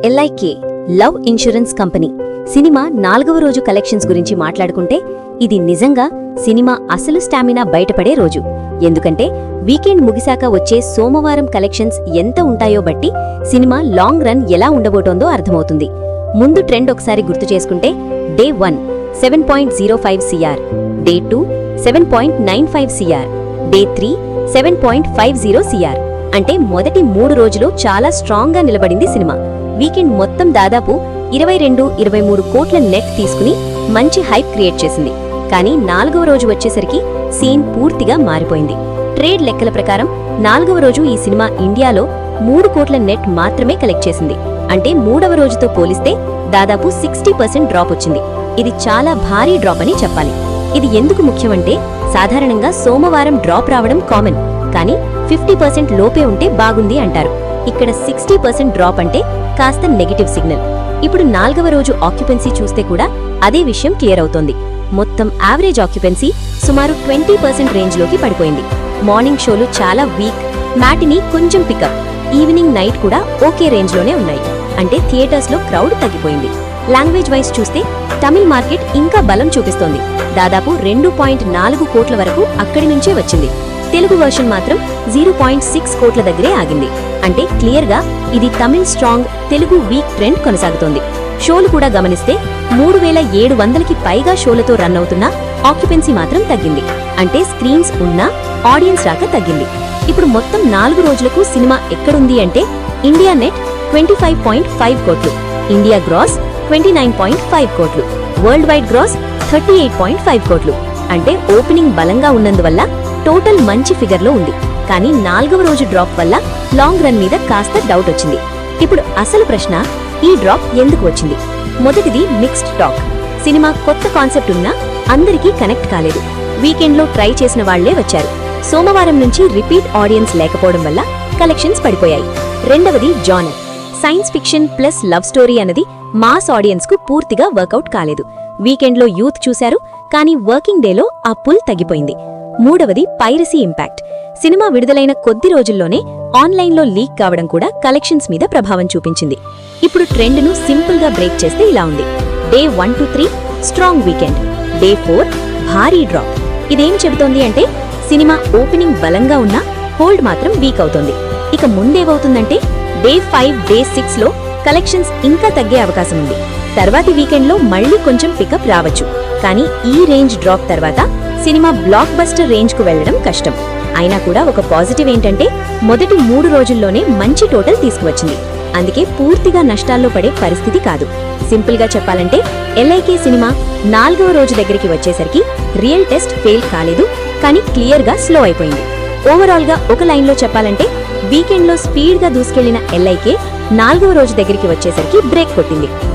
LIK love insurance company cinema 4వ రోజు collections గురించి మాట్లాడుకుంటే ఇది నిజంగా సినిమా అసలు స్టామినా బయటపడే రోజు. ఎందుకంటే వీకెండ్ ముగిశాక వచ్చే సోమవారం కలెక్షన్స్ ఎంత ఉంటాయో బట్టి సినిమా లాంగ్ రన్ ఎలా ఉండబోతోందో అర్థమవుతుంది. ముందు ట్రెండ్ ఒకసారి గుర్తు చేసుకుంటే day 1 7.05 CR, day 2 7.95 CR, day 3 7.50 CR. అంటే మొదటి 3 రోజులు చాలా స్ట్రాంగ్ గా నిలబడింది సినిమా. వీకెండ్ మొత్తం దాదాపు 22-23 కోట్ల నెట్ తీసుకుని మంచి హైప్ క్రియేట్ చేసింది. కానీ 4వ రోజు వచ్చేసరికి సీన్ పూర్తిగా మారిపోయింది. ట్రేడ్ లెక్కల ప్రకారం 4వ రోజు ఈ సినిమా ఇండియాలో 3 కోట్ల నెట్ మాత్రమే కలెక్ట్ చేసింది. అంటే 3వ రోజుతో పోలిస్తే దాదాపు 60% డ్రాప్ వచ్చింది. ఇది చాలా భారీ డ్రాప్ అని చెప్పాలి. ఇది ఎందుకు ముఖ్యమంటే సాధారణంగా సోమవారం డ్రాప్ రావడం కామన్, కానీ 50% లోపే ఉంటే బాగుంది అంటారు. ఇక్కడ 60% డ్రాప్ అంటే కాస్త నెగటివ్ సిగ్నల్. ఇప్పుడు 4వ రోజు ఆక్యుపెన్సీ చూస్తే కూడా అదే విషయం క్లియర్ అవుతోంది. మొత్తం యావరేజ్ ఆక్యుపెన్సీ సుమారు 20% రేంజ్లోకి పడిపోయింది. మార్నింగ్ షోలు చాలా వీక్, మ్యాటినీ కొంచెం పికప్, ఈవినింగ్ నైట్ కూడా ఓకే రేంజ్లోనే ఉన్నాయి. అంటే థియేటర్స్లో క్రౌడ్ తగ్గిపోయింది. లాంగ్వేజ్ వైజ్ చూస్తే తమిళ్ మార్కెట్ ఇంకా బలం చూపిస్తోంది. దాదాపు 2.4 కోట్ల వరకు అక్కడి నుంచే వచ్చింది. తెలుగు వర్షన్ మాత్రం 0.6 కోట్ల దగ్గరే ఆగింది. అంటే క్లియర్గా ఇది Tamil strong, Telugu week trend కొనసాగుతోంది. షోలు కూడా గమనిస్తే 3700కి పైగా షోలతో రన్ అవుతున్న ఆక్యుపెన్సీ మాత్రం తగ్గింది. అంటే స్క్రీన్స్ ఉన్నా ఆడియన్స్ రాక తగ్గింది. ఇప్పుడు మొత్తం 4 రోజులకు సినిమా ఎక్కడుంది అంటే ఇండియా నెట్ 25.5 కోట్లు, ఇండియా గ్రాస్ 29.5 కోట్లు, వరల్డ్ వైడ్ గ్రాస్ 38.5 కోట్లు. అంటే ఓపెనింగ్ బలంగా ఉన్నందువల్ల టోటల్ మంచి ఫిగర్లో ఉంది. కానీ 4వ రోజు డ్రాప్ వల్ల లాంగ్ రన్ మీద కాస్త డౌట్ వచ్చింది. ఇప్పుడు అసలు ప్రశ్న, ఈ డ్రాప్ ఎందుకు వచ్చింది? మొదటిది మిక్స్డ్ టాక్. సినిమా కొత్త కాన్సెప్ట్ ఉన్నా అందరికీ కనెక్ట్ కాలేదు. వీకెండ్లో ట్రై చేసిన వాళ్లే వచ్చారు. సోమవారం నుంచి రిపీట్ ఆడియన్స్ లేకపోవడం వల్ల కలెక్షన్స్ పడిపోయాయి. రెండవది genre. Science fiction plus love story అన్నది మాస్ ఆడియన్స్ కు పూర్తిగా వర్కౌట్ కాలేదు. వీకెండ్లో యూత్ చూశారు, కానీ వర్కింగ్ డేలో ఆ పుల్ తగ్గిపోయింది. మూడవది పైరసీ ఇంపాక్ట్. సినిమా విడుదలైన కొద్ది రోజుల్లోనే ఆన్లైన్లో లీక్ కావడం కూడా కలెక్షన్స్ మీద ప్రభావం చూపించింది. ఇప్పుడు ట్రెండ్ను సింపుల్గా బ్రేక్ చేస్తే ఇలా ఉంది: డే 1-3 స్ట్రాంగ్ వీకెండ్, డే 4 భారీ డ్రాప్. ఇదేం చెబుతోంది అంటే సినిమా ఓపెనింగ్ బలంగా ఉన్నా హోల్డ్ మాత్రం వీక్ అవుతోంది. ఇక ముందేమవుతుందంటే డే 5, డే 6లో కలెక్షన్స్ ఇంకా తగ్గే అవకాశం ఉంది. తర్వాతి వీకెండ్లో మళ్లీ కొంచెం పికప్ రావచ్చు. కానీ ఈ రేంజ్ డ్రాప్ తర్వాత సినిమా బ్లాక్ బస్టర్ రేంజ్ కు వెళ్లడం కష్టం. అయినా కూడా ఒక పాజిటివ్ ఏంటంటే మొదటి 3 రోజుల్లోనే మంచి టోటల్ తీసుకువచ్చింది. అందుకే పూర్తిగా నష్టాల్లో పడే పరిస్థితి కాదు. సింపుల్ గా చెప్పాలంటే ఎల్ఐకే సినిమా 4వ రోజు దగ్గరికి వచ్చేసరికి రియల్ టెస్ట్ ఫెయిల్ కాలేదు, కానీ క్లియర్ గా స్లో అయిపోయింది. ఓవరాల్ గా ఒక లైన్ లో చెప్పాలంటే వీకెండ్ లో స్పీడ్ గా దూసుకెళ్లిన ఎల్ఐకే 4వ రోజు దగ్గరికి వచ్చేసరికి బ్రేక్ కొట్టింది.